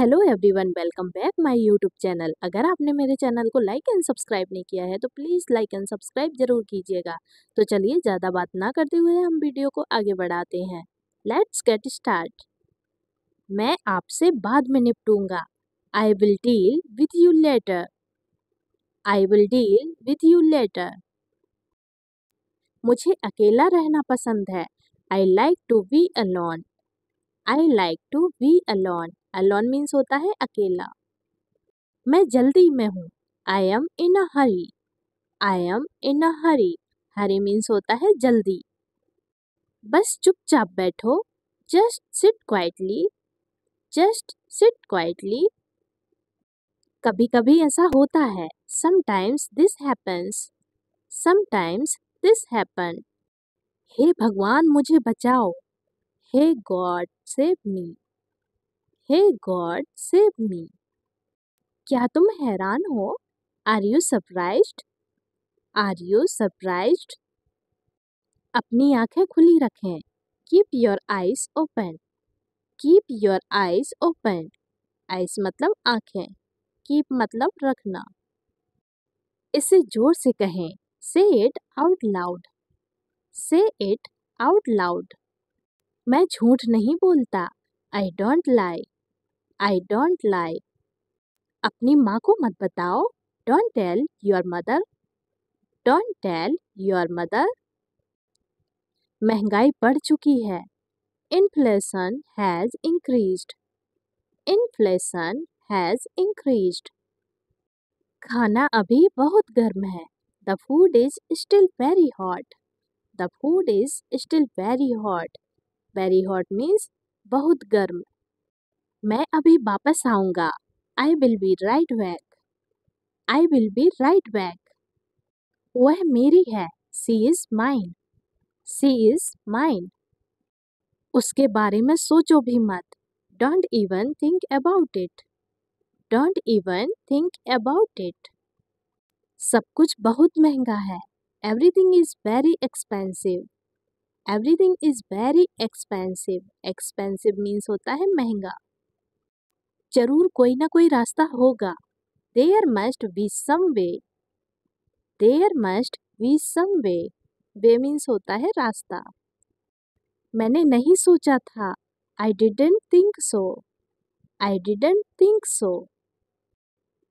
Hello everyone, welcome back my YouTube channel. अगर आपने मेरे चैनल को लाइक एंड सब्सक्राइब नहीं किया है तो प्लीज़ लाइक एंड सब्सक्राइब जरूर कीजिएगा। तो चलिए ज़्यादा बात ना करते हुए हम वीडियो को आगे बढ़ाते हैं। Let's get start. मैं आपसे बाद में निपटूंगा। I will deal with you later. I will deal with you later. मुझे अकेला रहना पसंद है। I like to be alone. I like to be alone. Alone means होता है अकेला। मैं जल्दी में हूँ। I am in a hurry. I am in a hurry. Hurry means होता है जल्दी। बस चुपचाप बैठो। Just sit quietly. Just sit quietly. कभी कभी ऐसा होता है। Sometimes this happens. Sometimes this happen. हे भगवान मुझे बचाओ। Hey God save me. Hey God save me. क्या तुम हैरान हो? Are you surprised? Are you surprised? अपनी आंखें खुली रखें। Keep your eyes open. Keep your eyes open. Eyes मतलब आंखें। कीप मतलब रखना। इसे जोर से कहें। Say it out loud. Say it out loud. मैं झूठ नहीं बोलता। I don't lie. I don't lie. अपनी माँ को मत बताओ। Don't tell your mother. Don't tell your mother. महंगाई बढ़ चुकी है। Inflation has increased. Inflation has increased. खाना अभी बहुत गर्म है। The food is still very hot. The food is still very hot. Very hot means बहुत गर्म। मैं अभी वापस आऊँगा। I will be right back. I will be right back. वह मेरी है। She is mine. She is mine. उसके बारे में सोचो भी मत। Don't even think about it. Don't even think about it. सब कुछ बहुत महंगा है। Everything is very expensive. Everything is very expensive. Expensive means होता है महंगा। जरूर कोई ना कोई रास्ता होगा। There must be some way. There must be some way. Way means होता है रास्ता। मैंने नहीं सोचा था। I didn't think so. I didn't think so.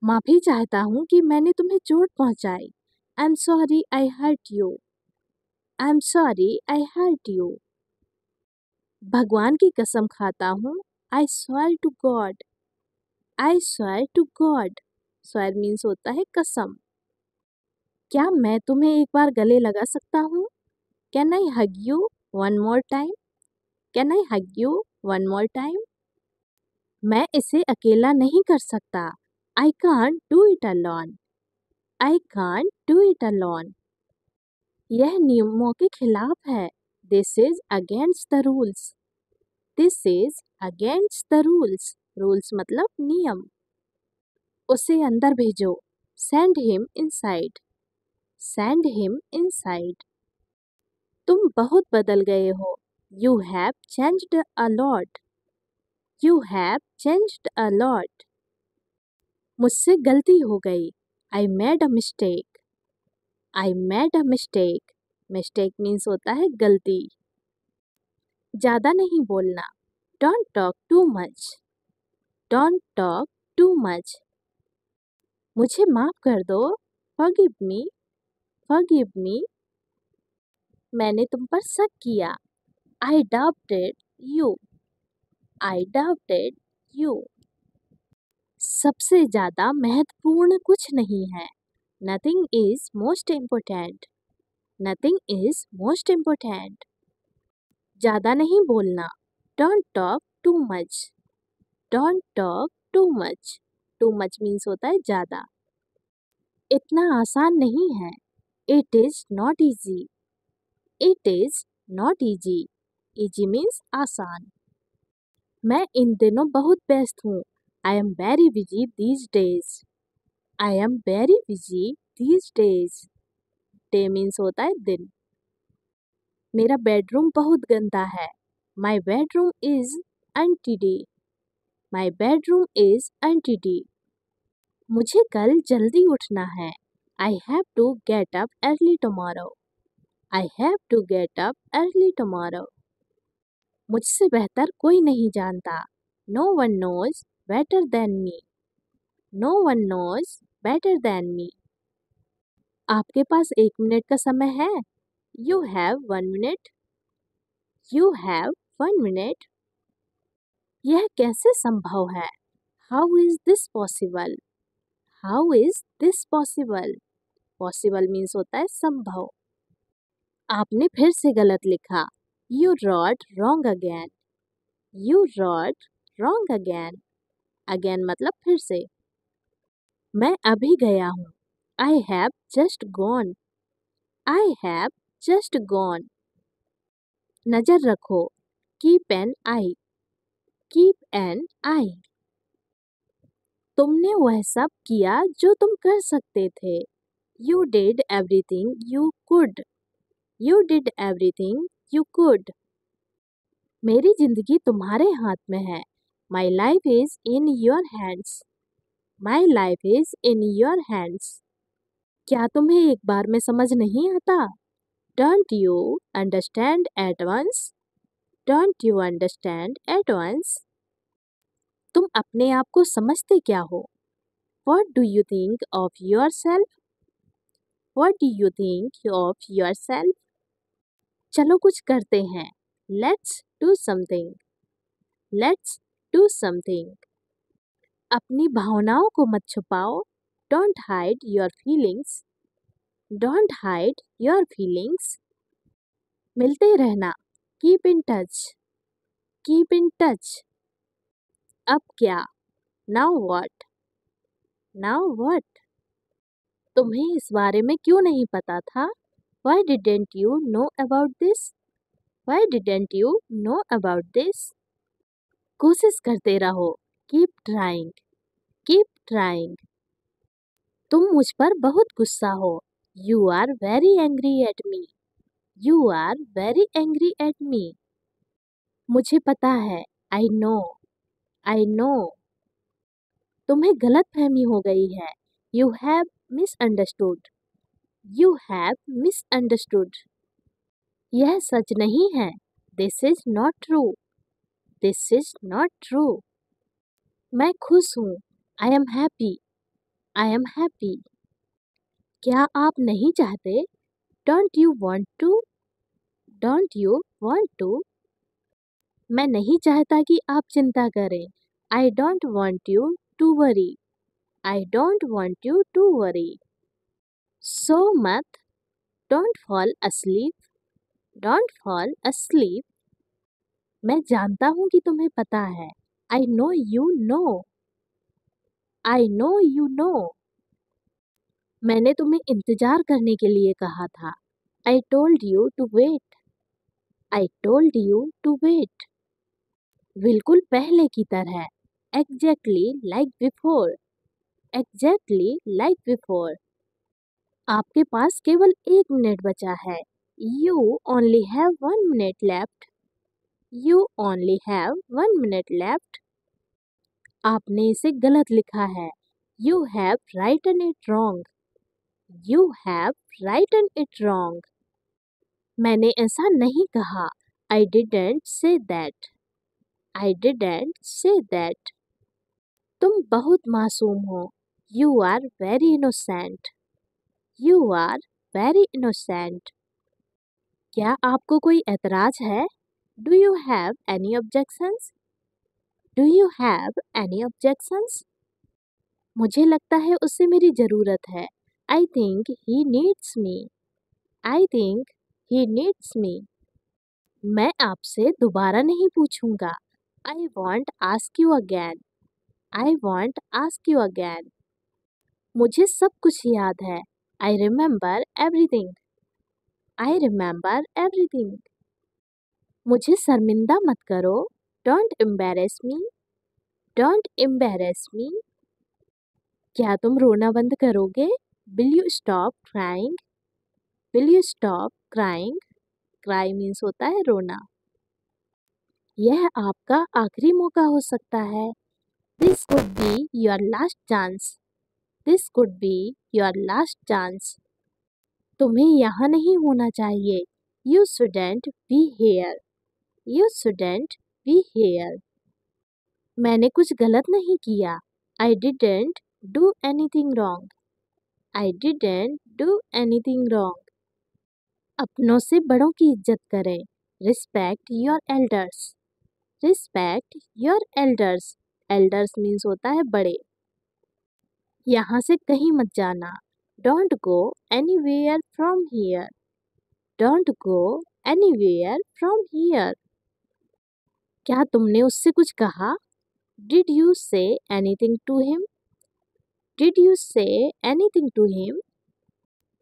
माफ़ी चाहता हूँ कि मैंने तुम्हें चोट पहुँचाई। I am sorry I hurt you. I am sorry I hurt you. भगवान की कसम खाता हूँ। I swear to God. I swear to God. Swear means होता है कसम। क्या मैं तुम्हें एक बार गले लगा सकता हूँ? Can I hug you one more time? Can I hug you one more time? मैं इसे अकेला नहीं कर सकता। I can't do it alone. I can't do it alone. यह नियमों के खिलाफ है। This is against the rules. This is against the rules. Rules मतलब नियम। उसे अंदर भेजो। Send him inside. Send him inside. तुम बहुत बदल गए हो। You have changed a lot. You have changed a lot. मुझसे गलती हो गई। I made a mistake. I made a mistake. Mistake means होता है गलती। ज़्यादा नहीं बोलना। Don't talk too much. Don't talk too much. मुझे माफ़ कर दो। Forgive me. Forgive me. मैंने तुम पर शक किया। आई doubted you. I doubted you. सबसे ज़्यादा महत्वपूर्ण कुछ नहीं है। Nothing is most important. Nothing is most important. ज़्यादा नहीं बोलना। Don't talk too much. Don't talk too much. Too much means होता है ज़्यादा। इतना आसान नहीं है। It is not easy. It is not easy. Easy means आसान। मैं इन दिनों बहुत व्यस्त हूँ। I am very busy these days. I am very busy these days. Day means होता है दिन। मेरा बेडरूम बहुत गंदा है। My bedroom is untidy. My bedroom is empty. मुझे कल जल्दी उठना है. I have to get up early tomorrow. I have to get up early tomorrow. मुझसे बेहतर कोई नहीं जानता. No one knows better than me. No one knows better than me. आपके पास 1 मिनट का समय है. You have 1 minute. You have 1 minute. यह कैसे संभव है? How is this possible? How is this possible? Possible means होता है संभव. आपने फिर से गलत लिखा. You wrote wrong again. You wrote wrong again. Again मतलब फिर से. मैं अभी गया हूँ. I have just gone. I have just gone. नजर रखो. Keep an eye. Keep an eye. तुमने वह सब किया जो तुम कर सकते थे. You did everything you could. You did everything you could. मेरी जिंदगी तुम्हारे हाथ में है. My life is in your hands. My life is in your hands. क्या तुम्हें एक बार में समझ नहीं आता? Don't you understand at once? Don't you understand at once? तुम अपने आप को समझते क्या हो? What do you think of yourself? What do you think of yourself? चलो कुछ करते हैं. Let's do something. Let's do something. अपनी भावनाओं को मत छुपाओ. Don't hide your feelings. Don't hide your feelings. मिलते रहना. Keep in touch. Keep in touch. अब क्या? Now what? Now what? तुम्हें इस बारे में क्यों नहीं पता था? Why didn't you know about this? Why didn't you know about this? कोशिश करते रहो. Keep trying. Keep trying. तुम मुझ पर बहुत गुस्सा हो. You are very angry at me. You are very angry at me. मुझे पता है. I know. I know. तुम्हें गलतफहमी हो गई है. You have misunderstood. You have misunderstood. यह सच नहीं है. This is not true. This is not true. मैं खुश हूँ. I am happy. I am happy. क्या आप नहीं चाहते? Don't you want to? Don't you want to? मैं नहीं चाहता कि आप चिंता करें. I don't want you to worry. I don't want you to worry. So मत. Don't fall asleep. Don't fall asleep. मैं जानता हूँ कि तुम्हें पता है. I know you know. I know you know. मैंने तुम्हें इंतजार करने के लिए कहा था. I told you to wait. I told you to wait. बिल्कुल पहले की तरह. Exactly like before. Exactly like before. आपके पास केवल 1 मिनट बचा है. You only have 1 minute left. You only have 1 minute left. आपने इसे गलत लिखा है. You have written it wrong. You have written it wrong. मैंने ऐसा नहीं कहा. I didn't say that. I didn't say that. तुम बहुत मासूम हो. You are very innocent. You are very innocent. क्या आपको कोई ऐतराज है? Do you have any objections? Do you have any objections? मुझे लगता है उसे मेरी ज़रूरत है. I think he needs me. I think he needs me. मैं आपसे दोबारा नहीं पूछूंगा. I won't ask you again. I won't ask you again. मुझे सब कुछ याद है. I remember everything. I remember everything. मुझे शर्मिंदा मत करो. Don't embarrass me. Don't embarrass me. क्या तुम रोना बंद करोगे? Will you stop crying? Will you stop crying? Cry means होता है रोना. यह आपका आखिरी मौका हो सकता है. This could be your last chance. This could be your last chance. तुम्हें यहाँ नहीं होना चाहिए. You shouldn't be here. You shouldn't be here. मैंने कुछ गलत नहीं किया. I didn't do anything wrong. I didn't do anything wrong. अपनों से बड़ों की इज्जत करें. Respect your elders. Respect your elders. Elders means होता है बड़े. यहाँ से कहीं मत जाना. Don't go anywhere from here. Don't go anywhere from here. क्या तुमने उससे कुछ कहा? Did you say anything to him? Did you say anything to him?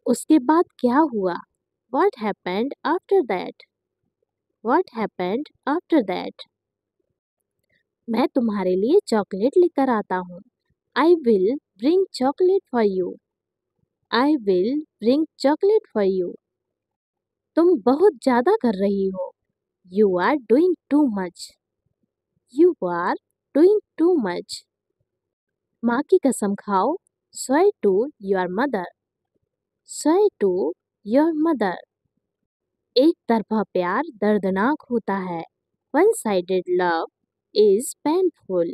उसके बाद क्या हुआ? What happened after that? What happened after that? मैं तुम्हारे लिए चॉकलेट लेकर आता हूँ. I will bring chocolate for you. I will bring chocolate for you. तुम बहुत ज़्यादा कर रही हो. You are doing too much. You are doing too much. माँ की कसम खाओ. Swear to your mother. Swear to your mother. एक तरफा प्यार दर्दनाक होता है. One-sided love is painful.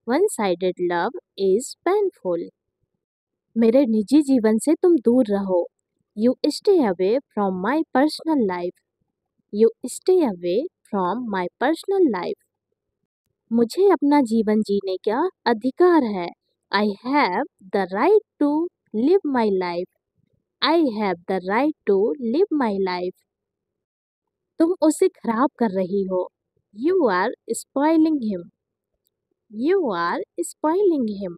One-sided love is painful. मेरे निजी जीवन से तुम दूर रहो. You stay away from my personal life. You stay away from my personal life. मुझे अपना जीवन जीने का अधिकार है. I have the right to live my life. I have the right to live my life. तुम उसे खराब कर रही हो. You are spoiling him. You are spoiling him.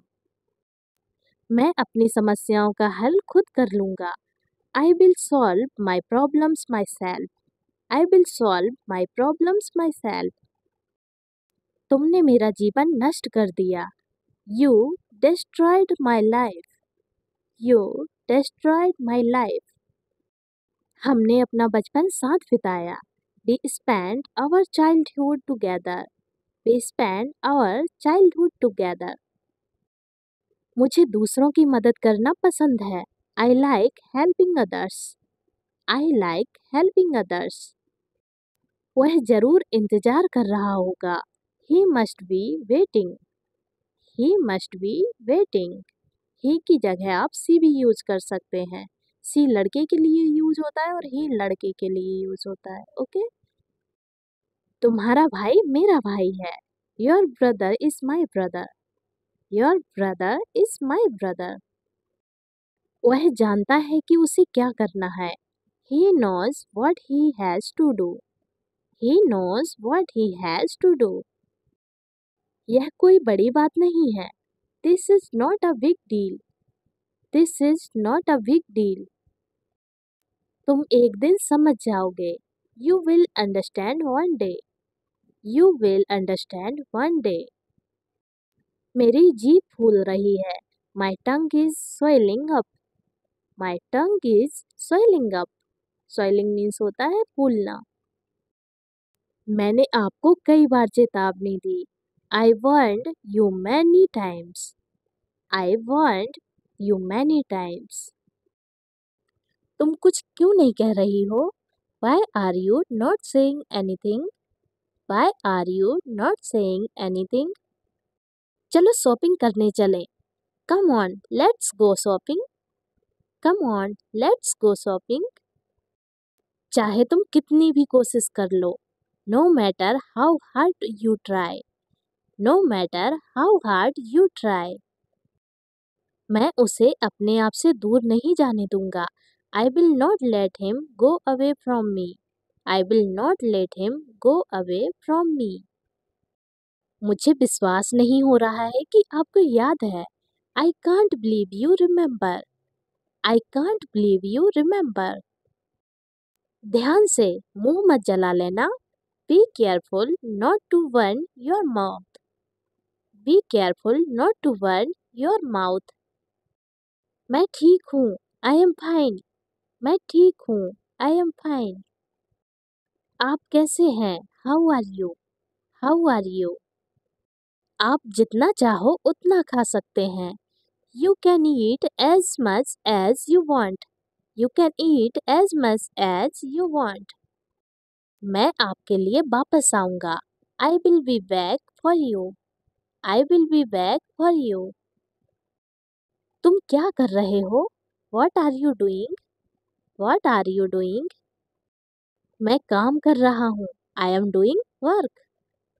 मैं अपनी समस्याओं का हल खुद कर लूँगा. I will solve my problems myself. I will solve my problems myself. तुमने मेरा जीवन नष्ट कर दिया. You destroyed my life. You destroyed my life. हमने अपना बचपन साथ बिताया. We spent our childhood together. We spent our childhood together. मुझे दूसरों की मदद करना पसंद है. I like helping others. I like helping others. वह जरूर इंतजार कर रहा होगा. He must be waiting. He must be waiting. He की जगह आप सी भी यूज कर सकते हैं. सी लड़के के लिए यूज होता है और ही लड़के के लिए यूज होता है. ओके? तुम्हारा भाई मेरा भाई है. Your brother is my brother. Your brother is my brother. वह जानता है कि उसे क्या करना है. He knows what he has to do. He knows what he has to do. यह कोई बड़ी बात नहीं है. This is not a big deal. This is not a big deal. तुम एक दिन समझ जाओगे. You will understand one day. You will understand one day. मेरी जीभ फूल रही है. My tongue is swelling up. My tongue is swelling up. Swelling means होता है फूलना. मैंने आपको कई बार चेतावनी दी. I warned you many times. I warned you many times. तुम कुछ क्यों नहीं कह रही हो? Why are you not saying anything? Why are you not saying anything? चलो शॉपिंग करने चलें. Come on, let's go shopping. Come on, let's go shopping. चाहे तुम कितनी भी कोशिश कर लो. No matter how hard you try. No matter how hard you try. मैं उसे अपने आप से दूर नहीं जाने दूंगा. I will not let him go away from me. I will not let him go away from me. मुझे विश्वास नहीं हो रहा है कि आपको याद है. I can't believe you remember. I can't believe you remember. ध्यान से मुंह मत जला लेना. Be careful not to burn your mouth. Be careful not to burn your mouth. मैं ठीक हूँ. I am fine. मैं ठीक हूँ. I am fine. आप कैसे हैं? How are you? How are you? आप जितना चाहो उतना खा सकते हैं। You can eat as much as you want. You can eat as much as you want. मैं आपके लिए वापस आऊंगा। I will be back for you. I will be back for you. तुम क्या कर रहे हो? What are you doing? What are you doing? मैं काम कर रहा हूँ। I am doing work.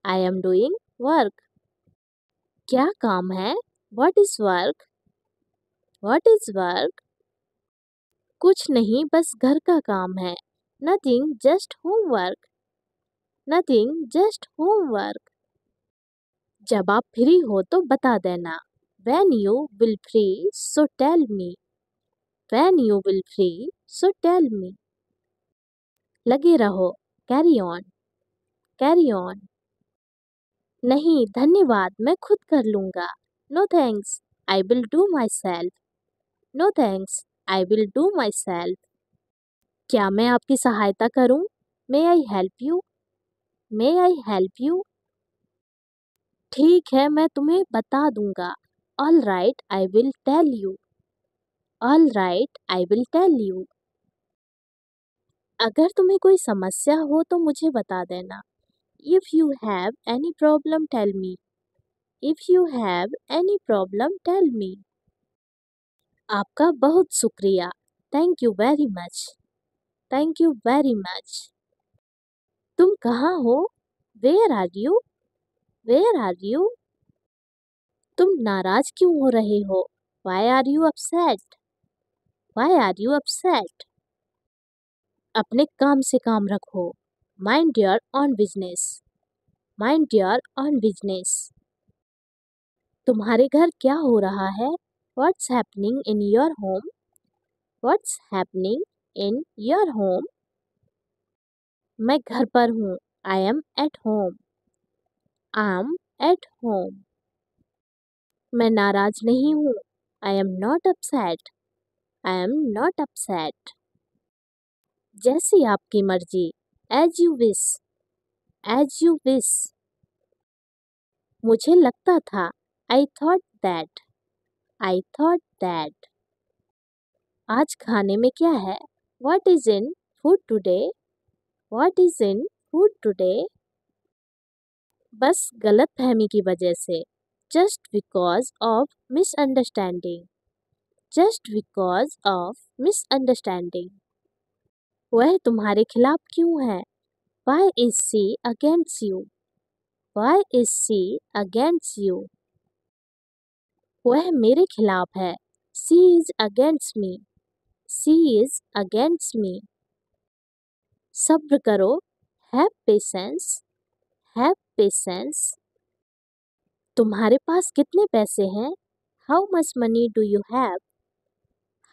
I am doing work. क्या काम है? What is work? What is work? कुछ नहीं, बस घर का काम है। Nothing, just homework. Nothing, just homework. जब आप फ्री हो तो बता देना। When you will free, so tell me. When you will free, so tell me. लगे रहो। Carry on. Carry on. नहीं, धन्यवाद, मैं खुद कर लूँगा। No thanks, I will do myself. No thanks, I will do myself. क्या मैं आपकी सहायता करूं? May I help you? May I help you? ठीक है, मैं तुम्हें बता दूंगा। All right, I will tell you. All right, I will tell you. अगर तुम्हें कोई समस्या हो तो मुझे बता देना। If you have any problem, tell me. If you have any problem, tell me. आपका बहुत शुक्रिया। Thank you very much. Thank you very much. तुम कहाँ हो? Where are you? Where are you? तुम नाराज क्यों हो रहे हो? Why are you upset? Why are you upset? अपने काम से काम रखो। Mind your own business. Mind your own business. तुम्हारे घर क्या हो रहा है? What's happening in your home? What's happening in your home? मैं घर पर हूँ। I am at home. I am at home. मैं नाराज नहीं हूँ। I am not upset. I am not upset. जैसी आपकी मर्जी। As you wish. As you wish. मुझे लगता था। I thought that. I thought that. आज खाने में क्या है? What is in food today? What is in food today? बस गलतफहमी की वजह से। Just because of misunderstanding. Just because of misunderstanding. वह तुम्हारे खिलाफ क्यों है? Why is she against you? Why is she against you? वह मेरे खिलाफ है। She is against me. She is against me. सब्र करो। Have patience. Have patience. तुम्हारे पास कितने पैसे हैं? How much money do you have?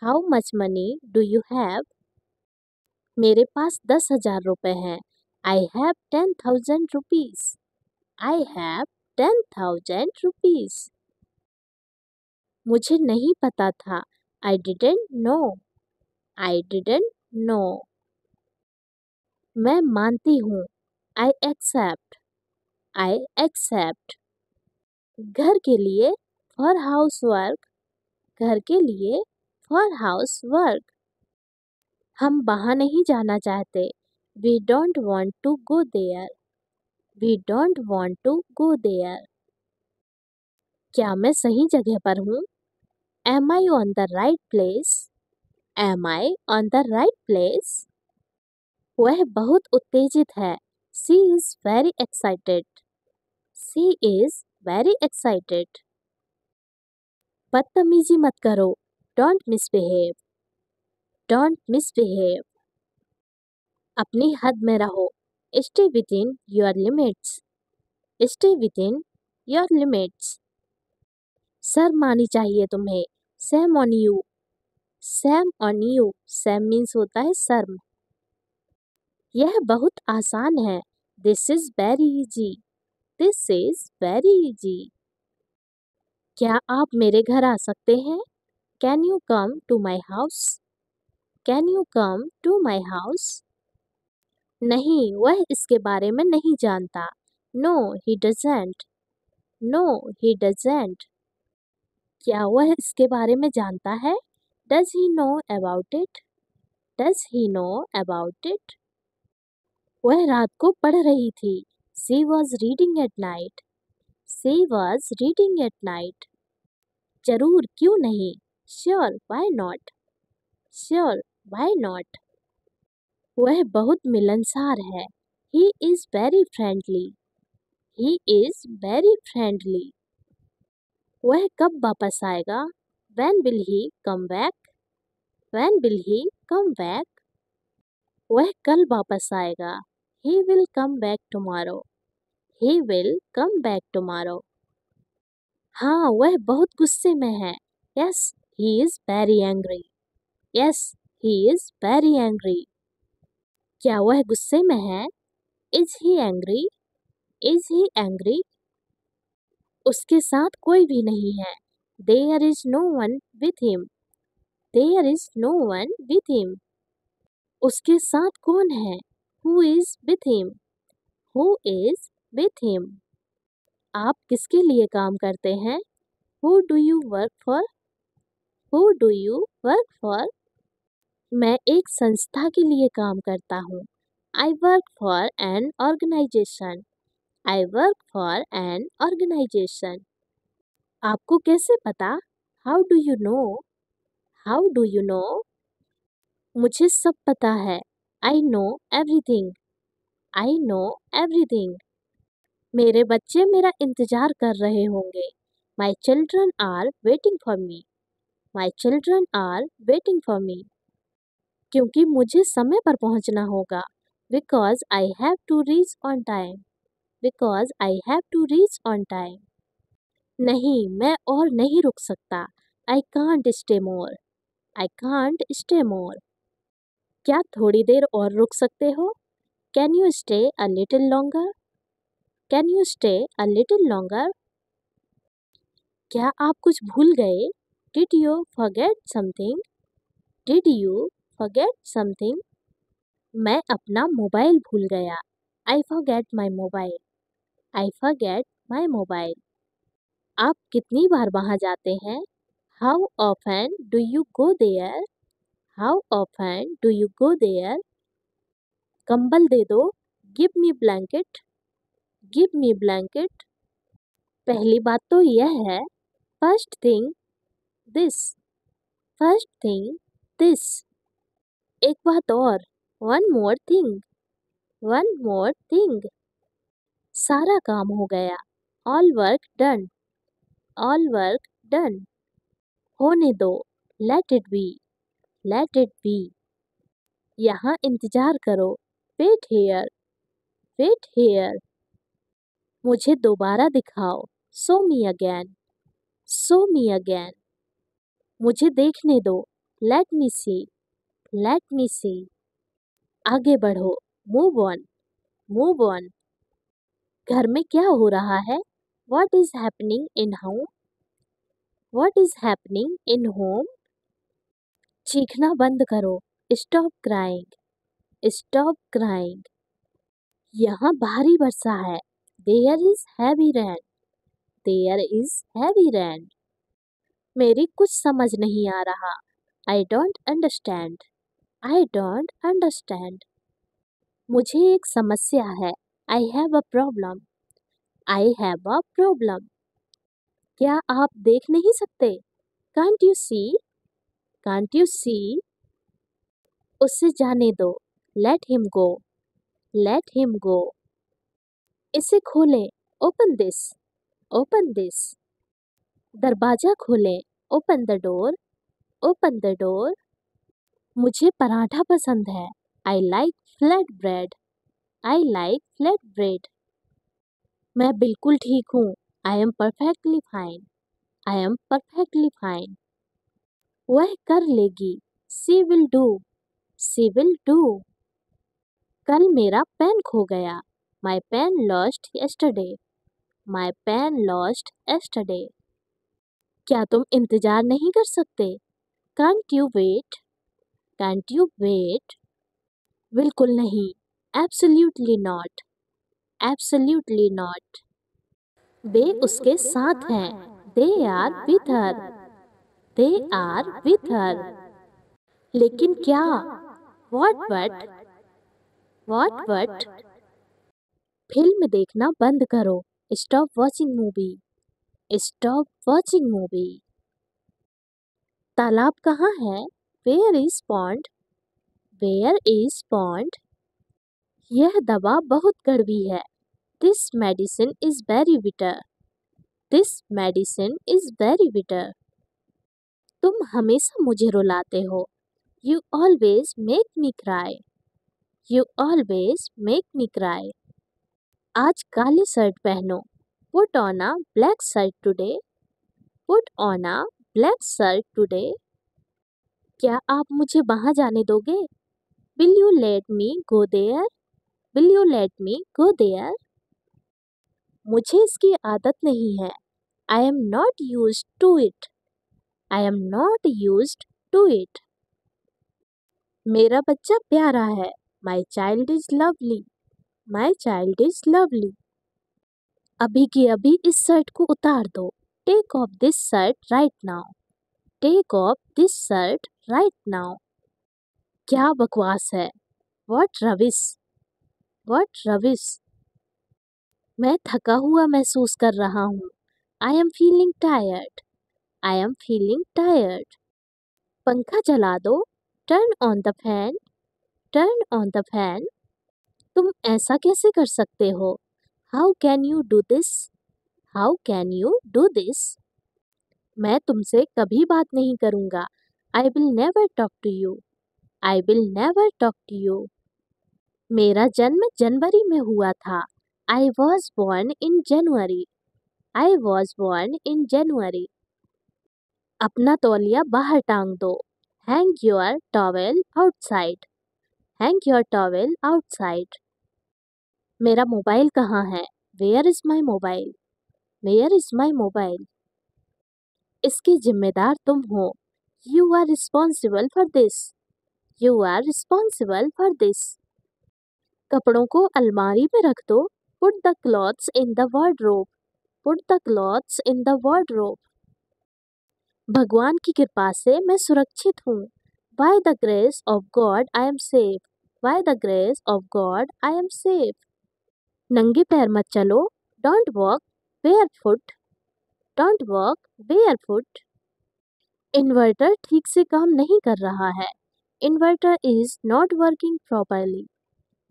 How much money do you have? मेरे पास 10,000 रुपए हैं। I have 10,000 rupees. I have 10,000 rupees. मुझे नहीं पता था। I didn't know. I didn't know. मैं मानती हूँ। I accept. I accept. घर के लिए for housework. घर के लिए for housework. हम वहाँ नहीं जाना चाहते। We don't want to go there. We don't want to go there. क्या मैं सही जगह पर हूँ? Am I on the right place? Am I on the right place? वह बहुत उत्तेजित है। She is very excited. She is very excited. बदतमीजी मत करो। Don't misbehave. Don't misbehave. अपनी हद में रहो। Stay within your limits. Stay within your limits. शर्म आनी चाहिए तुम्हें। Shame on you. Shame on you. Shame means होता है शर्म। यह बहुत आसान है। This is very easy. This is very easy. क्या आप मेरे घर आ सकते हैं? Can you come to my house? Can you come to my house? नहीं, वह इसके बारे में नहीं जानता। No, he doesn't. No he doesn't. क्या वह इसके बारे में जानता है? Does he know about it? Does he know about it? वह रात को पढ़ रही थी। She was reading at night. She was reading at night. जरूर, क्यों नहीं? Sure, why not? Sure, why not? वह बहुत मिलनसार है। He is very friendly. He is very friendly. वह कब वापस आएगा? When will he come back? When will he come back? वह कल वापस आएगा। He will come back tomorrow. He will come back tomorrow. हाँ, वह बहुत गुस्से में है। Yes, he is very angry. Yes, he is very angry. क्या वह गुस्से में है? Is he angry? Is he angry? उसके साथ कोई भी नहीं है। There is no one with him. There is no one with him. उसके साथ कौन है? Who is with him? Who is with him? आप किसके लिए काम करते हैं? Who do you work for? Who do you work for? मैं एक संस्था के लिए काम करता हूँ। I work for an organization. I work for an organization. आपको कैसे पता? How do you know? How do you know? मुझे सब पता है। I know everything. I know everything. मेरे बच्चे मेरा इंतजार कर रहे होंगे। My children are waiting for me. My children are waiting for me. क्योंकि मुझे समय पर पहुंचना होगा। Because I have to reach on time. Because I have to reach on time. नहीं, मैं और नहीं रुक सकता। I can't stay more. I can't stay more. क्या थोड़ी देर और रुक सकते हो? Can you stay a little longer? Can you stay a little longer? क्या आप कुछ भूल गए? Did you forget something? Did you forget something? मैं अपना मोबाइल भूल गया। I forget my mobile. I forget my mobile. आप कितनी बार वहाँ जाते हैं? How often do you go there? How often do you go there? कंबल दे दो। Give me blanket. Give me blanket. पहली बात तो यह है। First thing, this. First thing, this. एक बात और। One more thing. One more thing. सारा काम हो गया। All work done. All work done. होने दो। Let it be. Let it be. यहाँ इंतजार करो। Wait here. Wait here. मुझे दोबारा दिखाओ। Show me again. Show me again. मुझे देखने दो। Let me see. Let me see. आगे बढ़ो। Move on. Move on. घर में क्या हो रहा है? What is happening in home? What is happening in home? चीखना बंद करो। Stop crying. Stop crying. यहाँ भारी वर्षा है। There is heavy rain. There is heavy rain. मेरी कुछ समझ नहीं आ रहा। I don't understand. I don't understand. मुझे एक समस्या है। I have a problem. I have a problem. क्या आप देख नहीं सकते? Can't you see? Can't you see? उससे जाने दो। Let him go. Let him go. इसे खोलें। Open this. Open this. दरवाजा खोलें। Open the door. Open the door. मुझे पराठा पसंद है। I like flat bread. I like flat bread. मैं बिल्कुल ठीक हूँ। I am perfectly fine. I am perfectly fine. वह कर लेगी। She will do. She will do. कल मेरा पेन खो गया। My pen lost yesterday. My pen lost yesterday. क्या तुम इंतजार नहीं कर सकते? Can't you wait? Can't you wait? बिल्कुल नहीं। Absolutely not. Absolutely not. वे उसके साथ हैं। They are with her. They are with her. लेकिन क्या? What but? What but? फिल्म देखना बंद करो। Stop watching movie. Stop watching movie. तालाब कहाँ है? Where is pond? Where is pond? यह दवा बहुत कड़वी है। This medicine is very bitter. This medicine is very bitter. तुम हमेशा मुझे रुलाते हो। You always make me cry. You always make me cry. आज काली शर्ट पहनो। Put on a black shirt today. Put on a black shirt today. क्या आप मुझे वहां जाने दोगे? Will you let me go there? Will you let me go there? मुझे इसकी आदत नहीं है। I am not used to it. I am not used to it. मेरा बच्चा प्यारा है। My child is lovely. My child is lovely. अभी की अभी इस शर्ट को उतार दो। Take off this shirt right now. Take off this shirt right now. क्या बकवास है। What rubbish. What rubbish. मैं थका हुआ महसूस कर रहा हूँ। I am feeling tired. I am feeling tired. पंखा चला दो। Turn on the fan. Turn on the fan. तुम ऐसा कैसे कर सकते हो? How can you do this? How can you do this? मैं तुमसे कभी बात नहीं करूँगा। I will never talk to you. I will never talk to you. मेरा जन्म जनवरी में हुआ था। I was born in January. I was born in January. अपना तौलिया बाहर टांग दो। Hang your towel outside. Hang your towel outside. मेरा मोबाइल कहाँ है? Where is my mobile? Where is my mobile? इसकी जिम्मेदार तुम हो। You are responsible for this. You are responsible for this. कपड़ों को अलमारी में रख दो। Put the clothes in the wardrobe. Put the clothes in the wardrobe. भगवान की कृपा से मैं सुरक्षित हूँ। By the grace of God I am safe. By the grace of God I am safe. नंगे पैर मत चलो। Don't walk barefoot. Don't walk barefoot. Inverter ठीक से काम नहीं कर रहा है। Inverter is not working properly.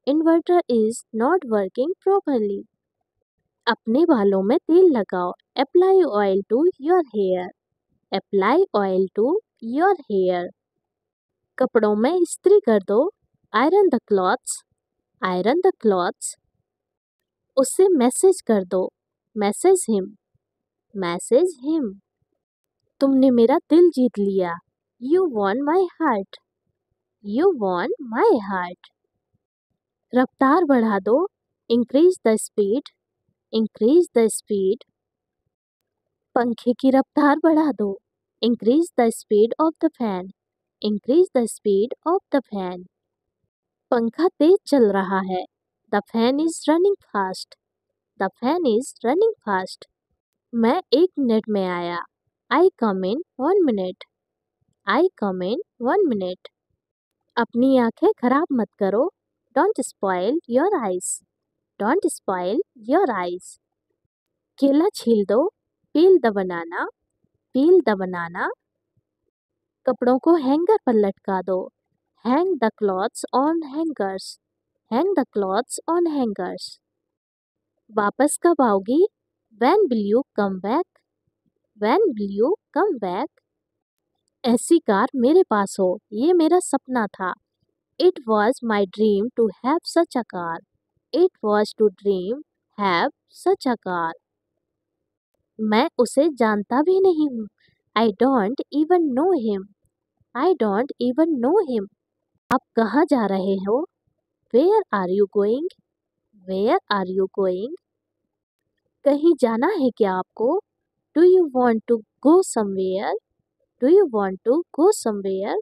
Inverter is not working properly. अपने बालों में तेल लगाओ। Apply oil to your hair. Apply oil to your hair. कपड़ों में इस्त्री कर दो। Iron the clothes. Iron the clothes. उससे मैसेज कर दो। Message him. Message him. तुमने मेरा दिल जीत लिया। You won my heart. You won my heart. रफ्तार बढ़ा दो। Increase the speed. Increase the speed. पंखे की रफ्तार बढ़ा दो। Increase the speed of the fan. Increase the speed of the fan. पंखा तेज चल रहा है। The fan is running fast. The fan is running fast. मैं 1 मिनट में आया। आई कम इन 1 मिनट। आई कम इन 1 मिनट। अपनी आंखें खराब मत करो। Don't spoil your eyes. Don't spoil your eyes. केला छील दो। पील the banana. Peel the banana. कपड़ों को हैंगर पर लटका दो। Hang the clothes on hangers. Hang the clothes on hangers. वापस कब आओगी? When will you come back? When will you come back? ऐसी कार मेरे पास हो, ये मेरा सपना था। It was my dream to have such a car. It was to dream have such a car. मैं उसे जानता भी नहीं हूँ। I don't even know him. I don't even know him. आप कहाँ जा रहे हो? Where are you going? Where are you going? कहीं जाना है क्या आपको? Do you want to go somewhere? Do you want to go somewhere?